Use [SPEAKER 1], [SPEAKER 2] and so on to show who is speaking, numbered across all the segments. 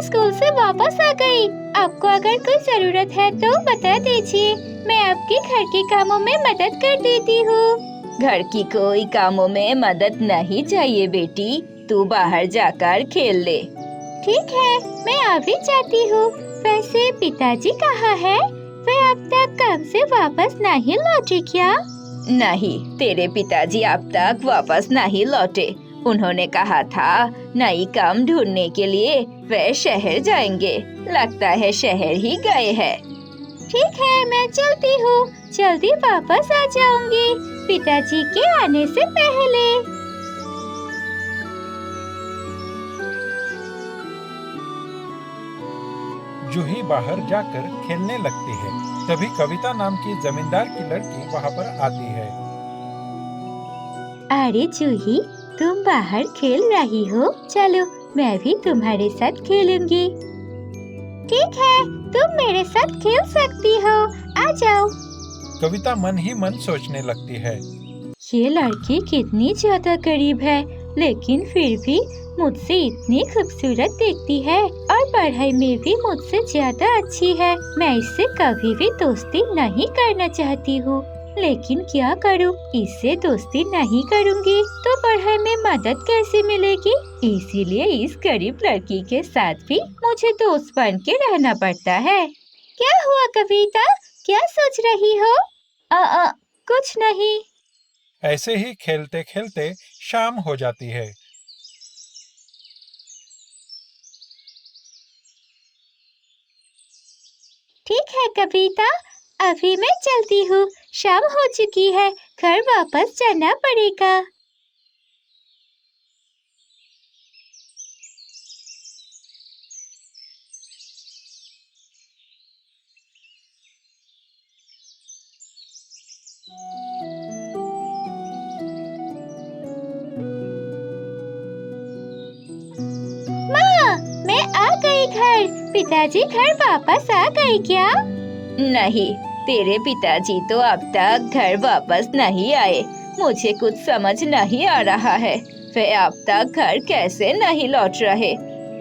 [SPEAKER 1] School से वापस आ गई। आपको अगर कोई जरूरत है तो बता दीजिए, मैं आपके घर के कामों में मदद कर देती हूँ। घर की कोई कामों में मदद नहीं चाहिए बेटी, तू बाहर जाकर खेल ले। ठीक है, मैं अभी जाती हूँ। वैसे पिताजी कहाँ है? वे अब तक काम से वापस नहीं लौटे क्या? नहीं, तेरे पिताजी अब तक वापस नहीं लौटे। उन्होंने कहा था नई काम ढूंढने के लिए वे शहर जाएंगे। लगता है शहर ही गए हैं। ठीक है, मैं चलती हूँ। जल्दी वापस आ जाऊंगी पिताजी के आने से पहले।
[SPEAKER 2] जूही बाहर जाकर खेलने लगती है। तभी कविता नाम की जमींदार की लड़की वहाँ पर आती है।
[SPEAKER 1] अरे जूही, तुम बाहर खेल रही हो? चलो, मैं भी तुम्हारे साथ खेलूंगी। ठीक है, तुम मेरे साथ खेल सकती हो। आ जाओ।
[SPEAKER 2] कविता मन ही मन सोचने लगती है,
[SPEAKER 1] ये लड़की कितनी ज्यादा गरीब है, लेकिन फिर भी मुझसे इतनी खूबसूरत दिखती है और पढ़ाई में भी मुझसे ज्यादा अच्छी है। मैं इससे कभी भी दोस्ती नहीं करना चाहती हूँ, लेकिन क्या करूँ? इससे दोस्ती नहीं करूँगी तो पढ़ाई में मदद कैसे मिलेगी? इसीलिए इस गरीब लड़की के साथ भी मुझे दोस्त बन के रहना पड़ता है। क्या हुआ कविता? क्या सोच रही हो? कुछ नहीं।
[SPEAKER 2] ऐसे ही खेलते खेलते शाम हो जाती है।
[SPEAKER 1] ठीक है कविता, अभी मैं चलती हूँ। शाम हो चुकी है, घर वापस जाना पड़ेगा। माँ, मैं आ गई घर। पिताजी घर वापस आ गए क्या? नहीं, तेरे पिताजी तो अब तक घर वापस नहीं आए। मुझे कुछ समझ नहीं आ रहा है, वे अब तक घर कैसे नहीं लौट रहे।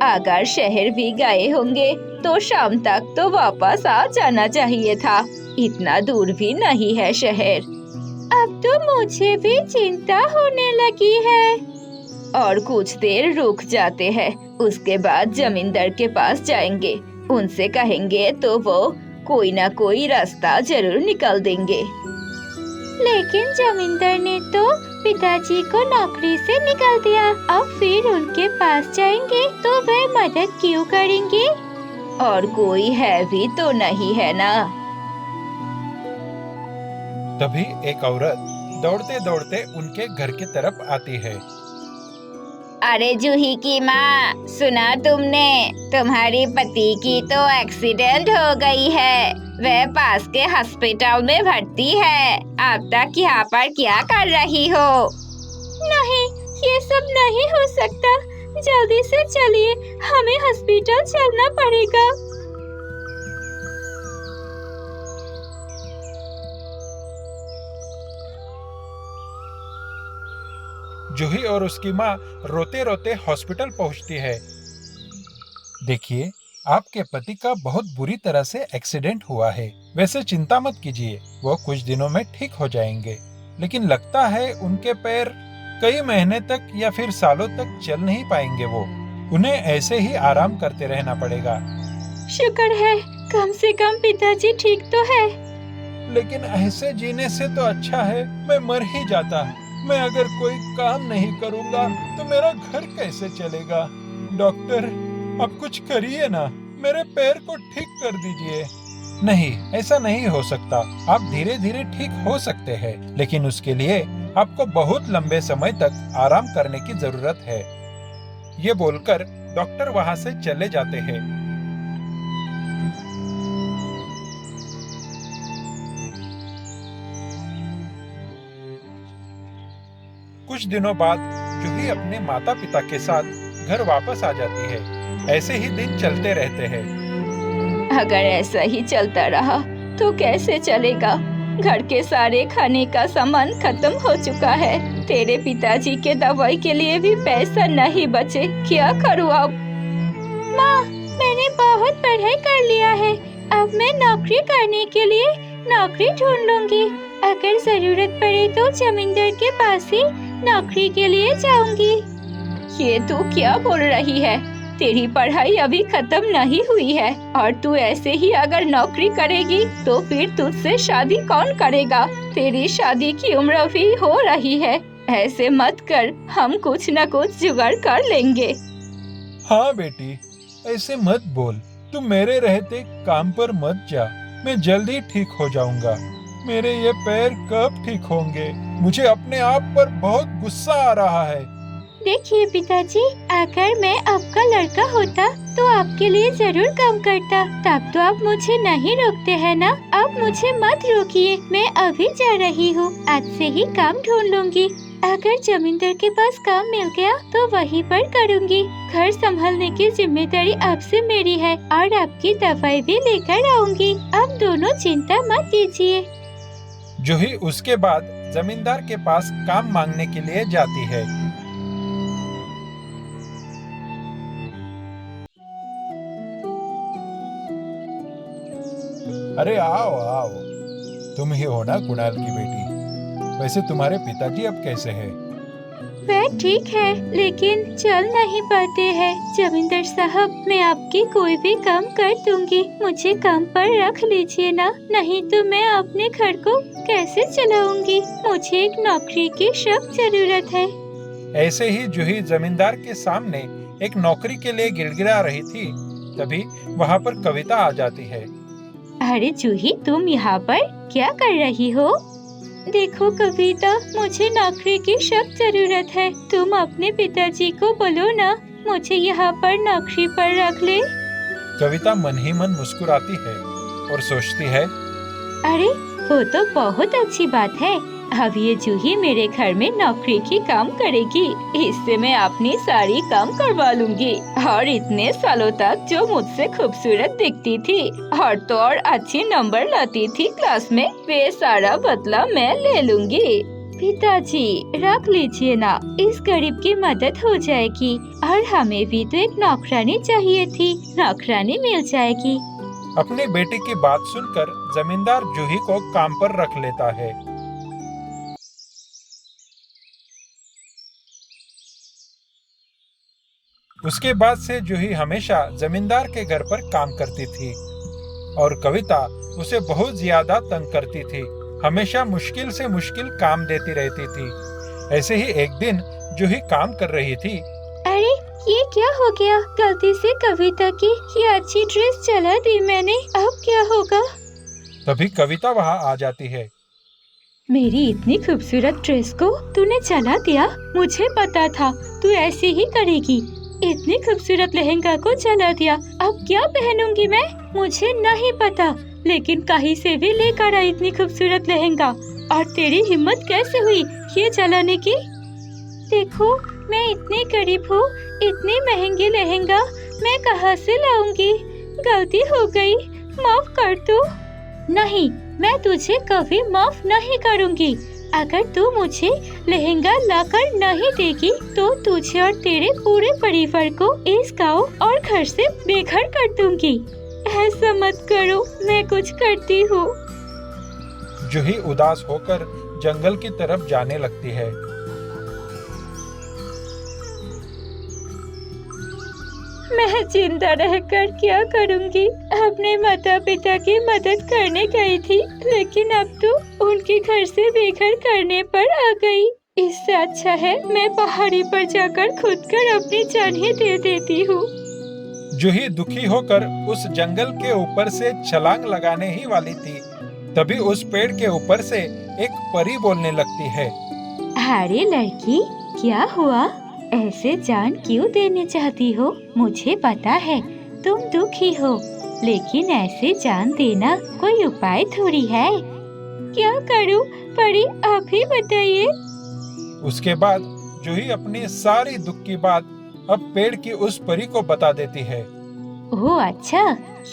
[SPEAKER 1] अगर शहर भी गए होंगे तो शाम तक तो वापस आ जाना चाहिए था। इतना दूर भी नहीं है शहर। अब तो मुझे भी चिंता होने लगी है। और कुछ देर रुक जाते हैं, उसके बाद जमींदार के पास जाएंगे। उनसे कहेंगे तो वो कोई ना कोई रास्ता जरूर निकाल देंगे। लेकिन जमींदार ने तो पिताजी को नौकरी से निकाल दिया। अब फिर उनके पास जाएंगे तो वे मदद क्यों करेंगे? और कोई है भी तो नहीं है ना।
[SPEAKER 2] तभी एक औरत दौड़ते दौड़ते उनके घर की तरफ आती है।
[SPEAKER 1] अरे जूही की माँ, सुना तुमने? तुम्हारी पति की तो एक्सीडेंट हो गई है। वह पास के हॉस्पिटल में भर्ती है। अब तक यहाँ पर क्या कर रही हो? नहीं, ये सब नहीं हो सकता। जल्दी से चलिए, हमें हॉस्पिटल चलना पड़ेगा।
[SPEAKER 2] जूही और उसकी माँ रोते रोते हॉस्पिटल पहुंचती है। देखिए, आपके पति का बहुत बुरी तरह से एक्सीडेंट हुआ है। वैसे चिंता मत कीजिए, वो कुछ दिनों में ठीक हो जाएंगे। लेकिन लगता है उनके पैर कई महीने तक या फिर सालों तक चल नहीं पाएंगे। वो उन्हें ऐसे ही आराम करते रहना पड़ेगा।
[SPEAKER 1] शुक्र है, कम से कम पिताजी ठीक तो है।
[SPEAKER 2] लेकिन ऐसे जीने से तो अच्छा है मैं मर ही जाता। मैं अगर कोई काम नहीं करूँगा तो मेरा घर कैसे चलेगा? डॉक्टर, अब कुछ करिए ना, मेरे पैर को ठीक कर दीजिए। नहीं, ऐसा नहीं हो सकता। आप धीरे धीरे ठीक हो सकते हैं, लेकिन उसके लिए आपको बहुत लंबे समय तक आराम करने की जरूरत है। ये बोलकर डॉक्टर वहाँ से चले जाते हैं। कुछ दिनों बाद जूही अपने माता पिता के साथ घर वापस आ जाती है। ऐसे ही दिन चलते रहते हैं।
[SPEAKER 1] अगर ऐसा ही चलता रहा तो कैसे चलेगा? घर के सारे खाने का सामान खत्म हो चुका है। तेरे पिताजी के दवाई के लिए भी पैसा नहीं बचे। क्या करूँ अब? माँ, पढ़ाई कर लिया है। अब मैं नौकरी करने के लिए नौकरी ढूंढ लूंगी। अगर जरूरत पड़े तो जमींदार के पास ही नौकरी के लिए जाऊंगी। ये तू क्या बोल रही है? तेरी पढ़ाई अभी खत्म नहीं हुई है और तू ऐसे ही अगर नौकरी करेगी तो फिर तुझसे शादी कौन करेगा? तेरी शादी की उम्र भी हो रही है। ऐसे मत कर, हम कुछ न कुछ जुगाड़ कर लेंगे।
[SPEAKER 2] हाँ बेटी, ऐसे मत बोल। तू मेरे रहते काम पर मत जा। मैं जल्दी ठीक हो जाऊंगा। मेरे ये पैर कब ठीक होंगे? मुझे अपने आप पर बहुत गुस्सा आ रहा है।
[SPEAKER 1] देखिए पिताजी, अगर मैं आपका लड़का होता तो आपके लिए जरूर काम करता। तब तो आप मुझे नहीं रोकते हैं ना। अब मुझे मत रोकिए, मैं अभी जा रही हूँ। आज से ही काम ढूंढ लूंगी। अगर जमींदार के पास काम मिल गया तो वहीं पर करूँगी। घर संभालने की जिम्मेदारी आपसे मेरी है और आपकी दवाई भी लेकर आऊंगी। अब दोनों चिंता मत कीजिए।
[SPEAKER 2] जूही उसके बाद जमींदार के पास काम मांगने के लिए जाती है। अरे आओ आओ, तुम ही हो ना कुणाल की बेटी। वैसे तुम्हारे पिताजी अब कैसे हैं?
[SPEAKER 1] वह ठीक है, लेकिन चल नहीं पाते हैं। जमींदार साहब, मैं आपकी कोई भी काम कर दूंगी। मुझे काम पर रख लीजिए ना, नहीं तो मैं अपने घर को कैसे चलाऊंगी? मुझे एक नौकरी की सख्त जरूरत है।
[SPEAKER 2] ऐसे ही जूही जमींदार के सामने एक नौकरी के लिए गिड़गिड़ा रही थी, तभी वहाँ पर कविता आ जाती है।
[SPEAKER 1] अरे जूही, तुम यहाँ पर क्या कर रही हो? देखो कविता, मुझे नौकरी की सख्त जरूरत है। तुम अपने पिताजी को बोलो ना, मुझे यहाँ पर नौकरी पर रख ले।
[SPEAKER 2] कविता मन ही मन मुस्कुराती है और सोचती है,
[SPEAKER 1] अरे वो तो बहुत अच्छी बात है। अब ये जूही मेरे घर में नौकरी की काम करेगी। इससे मैं अपनी सारी काम करवा लूंगी और इतने सालों तक जो मुझसे खूबसूरत दिखती थी और तो और अच्छे नंबर लाती थी क्लास में, वे सारा बदला मैं ले लूंगी। पिताजी, रख लीजिए ना, इस गरीब की मदद हो जाएगी और हमें भी तो एक नौकरानी चाहिए थी। नौकरानी मिल जाएगी।
[SPEAKER 2] अपने बेटे की बात सुनकर जमींदार जूही को काम पर रख लेता है। उसके बाद से जूही हमेशा जमींदार के घर पर काम करती थी और कविता उसे बहुत ज्यादा तंग करती थी। हमेशा मुश्किल से मुश्किल काम देती रहती थी। ऐसे ही एक दिन जूही काम कर रही थी।
[SPEAKER 1] अरे ये क्या हो गया? गलती से कविता की ये अच्छी ड्रेस जला दी मैंने। अब क्या होगा?
[SPEAKER 2] तभी कविता वहाँ आ जाती है।
[SPEAKER 1] मेरी इतनी खूबसूरत ड्रेस को तूने जला दिया? मुझे पता था तू ऐसे ही करेगी। इतनी खूबसूरत लहंगा को जला दिया। अब क्या पहनूंगी मैं? मुझे नहीं पता, लेकिन कहीं से भी लेकर आई इतनी खूबसूरत लहंगा। और तेरी हिम्मत कैसे हुई ये जलाने की? देखो, मैं इतनी गरीब हूँ, इतनी महंगी लहंगा मैं कहाँ से लाऊंगी? गलती हो गई, माफ कर दो। नहीं, मैं तुझे कभी माफ नहीं करूँगी। अगर तू मुझे लहंगा लाकर नहीं देगी तो तुझे और तेरे पूरे परिवार को इस गांव और घर से बेघर कर दूंगी। ऐसा मत करो, मैं कुछ करती हूँ।
[SPEAKER 2] जूही उदास होकर जंगल की तरफ जाने लगती है।
[SPEAKER 1] मैं जिंदा रहकर क्या करूंगी? अपने माता पिता की मदद करने गई थी, लेकिन अब तो उनके घर से बेघर करने पर आ गई। इससे अच्छा है मैं पहाड़ी पर जाकर खुद कर अपनी जान ही दे देती हूँ।
[SPEAKER 2] जूही दुखी होकर उस जंगल के ऊपर से छलांग लगाने ही वाली थी, तभी उस पेड़ के ऊपर से एक परी बोलने लगती है।
[SPEAKER 1] अरे लड़की, क्या हुआ? ऐसे जान क्यों देने चाहती हो? मुझे पता है तुम दुखी हो, लेकिन ऐसे जान देना कोई उपाय थोड़ी है। क्या करूं परी, आप ही बताइए।
[SPEAKER 2] उसके बाद जूही अपनी सारी दुख की बात अब पेड़ की उस परी को बता देती है।
[SPEAKER 1] ओह अच्छा,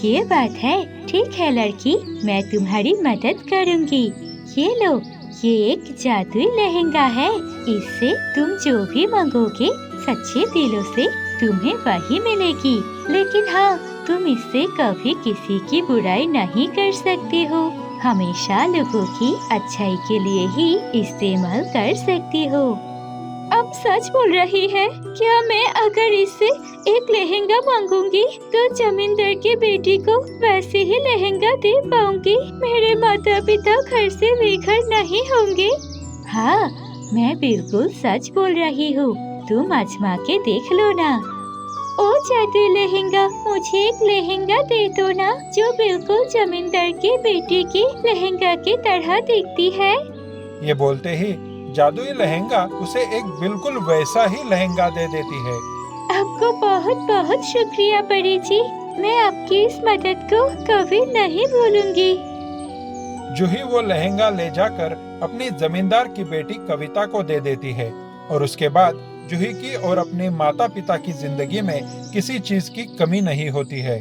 [SPEAKER 1] ये बात है। ठीक है लड़की, मैं तुम्हारी मदद करूंगी। ये लो, ये एक जादुई लहंगा है। इससे तुम जो भी मांगोगे सच्चे दिलों से तुम्हें वही मिलेगी। लेकिन हाँ, तुम इससे कभी किसी की बुराई नहीं कर सकती हो। हमेशा लोगों की अच्छाई के लिए ही इस्तेमाल कर सकती हो। अब सच बोल रही है? क्या मैं अगर इससे एक लहंगा मांगूंगी तो जमींदार की बेटी को वैसे ही लहंगा दे पाऊंगी? मेरे माता पिता घर से बेघर नहीं होंगे। हाँ, मैं बिल्कुल सच बोल रही हूँ। तुम आजमा के देख लो ना। ओ जादू लहंगा, मुझे एक लहंगा दे दो ना, जो बिल्कुल जमींदार की बेटी की लहंगा की तरह दिखती है।
[SPEAKER 2] ये बोलते ही जादुई लहंगा उसे एक बिल्कुल वैसा ही लहंगा दे देती है।
[SPEAKER 1] आपको बहुत बहुत शुक्रिया परी जी। मैं आपकी इस मदद को कभी नहीं भूलूंगी।
[SPEAKER 2] जूही वो लहंगा ले जाकर अपनी जमींदार की बेटी कविता को दे देती है और उसके बाद जूही की और अपने माता पिता की जिंदगी में किसी चीज की कमी नहीं होती है।